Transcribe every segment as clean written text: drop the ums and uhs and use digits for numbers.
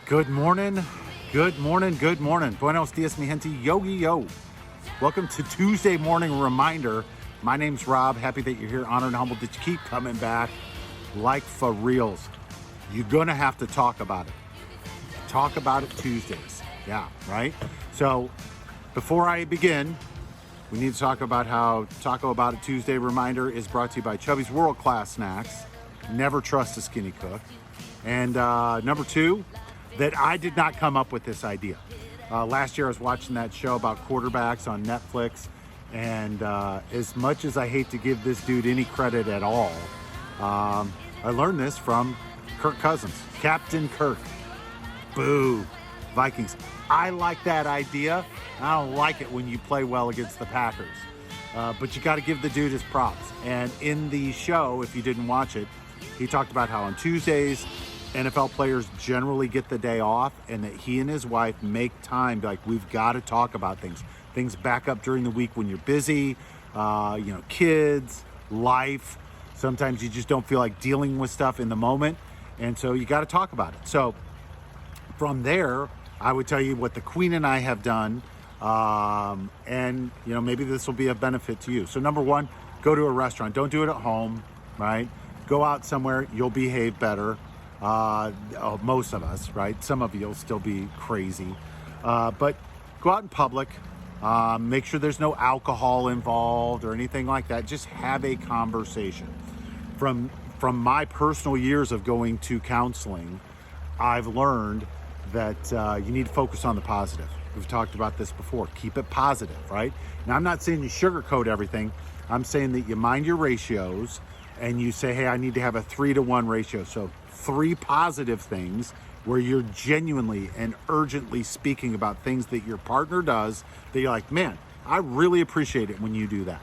Good morning, good morning, good morning. Buenos dias, mi gente, yo. Welcome to Tuesday Morning Reminder. My name's Rob. Happy that you're here. Honored and humbled that you keep coming back like for reals. You're going to have to talk about it. Talk about it Tuesdays. Yeah, right? So before I begin, we need to talk about how Taco About It Tuesday Reminder is brought to you by Chubby's World Class Snacks. Never trust a skinny cook. And number two, that I did not come up with this idea. Last year I was watching that show about quarterbacks on Netflix, and as much as I hate to give this dude any credit at all, I learned this from Kirk Cousins, Captain Kirk. Boo, Vikings. I like that idea. I don't like it when you play well against the Packers, but you got to give the dude his props. And in the show, if you didn't watch it, he talked about how on Tuesdays, NFL players generally get the day off, and that he and his wife make time. Like, we've got to talk about things back up during the week when you're busy, kids, life. Sometimes you just don't feel like dealing with stuff in the moment. And so you got to talk about it. So from there, I would tell you what the Queen and I have done. And maybe this will be a benefit to you. So number one, go to a restaurant. Don't do it at home, right? Go out somewhere. You'll behave better. Most of us, right? Some of you will still be crazy. But go out in public. Make sure there's no alcohol involved or anything like that. Just have a conversation. From my personal years of going to counseling, I've learned that you need to focus on the positive. We've talked about this before. Keep it positive, right? Now, I'm not saying you sugarcoat everything. I'm saying that you mind your ratios and you say, hey, I need to have a 3-to-1 ratio. So 3 positive things where you're genuinely and urgently speaking about things that your partner does that you're like, man, I really appreciate it when you do that.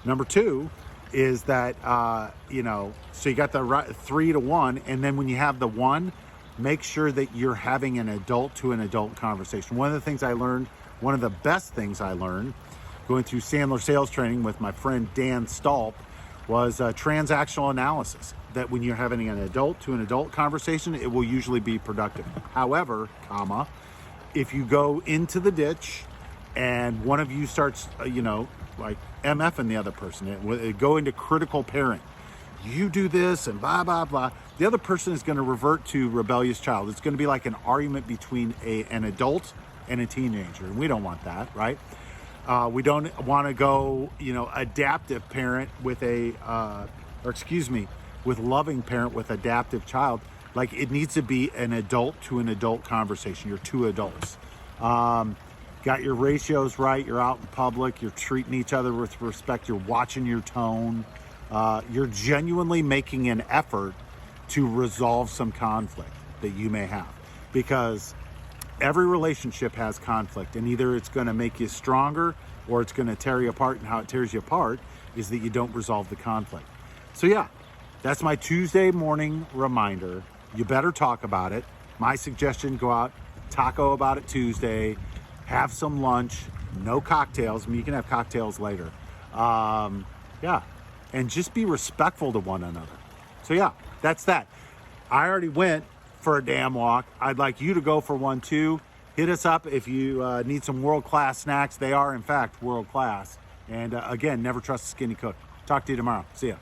Number 2 is that, so you got the 3-to-1, and then when you have the 1, make sure that you're having an adult to an adult conversation. One of the best things I learned going through Sandler sales training with my friend Dan Stolp was transactional analysis. That when you're having an adult to an adult conversation, it will usually be productive. However, if you go into the ditch and one of you starts, like MFing the other person, go into critical parent, you do this and blah, blah, blah. The other person is going to revert to rebellious child. It's going to be like an argument between an adult and a teenager. And we don't want that, right? We don't want to go, adaptive parent with with loving parent with adaptive child. Like, it needs to be an adult to an adult conversation. You're 2 adults. Got your ratios right. You're out in public. You're treating each other with respect. You're watching your tone. You're genuinely making an effort to resolve some conflict that you may have, because every relationship has conflict, and either it's going to make you stronger or it's going to tear you apart. And how it tears you apart is that you don't resolve the conflict. So yeah, that's my Tuesday morning reminder. You better talk about it. My suggestion, go out, Taco About It Tuesday, have some lunch, no cocktails. I mean, you can have cocktails later. And just be respectful to one another. So yeah, that's that. I already went for a damn walk. I'd like you to go for one too. Hit us up if you need some world-class snacks. They are, in fact, world-class. And again, never trust a skinny cook. Talk to you tomorrow. See ya.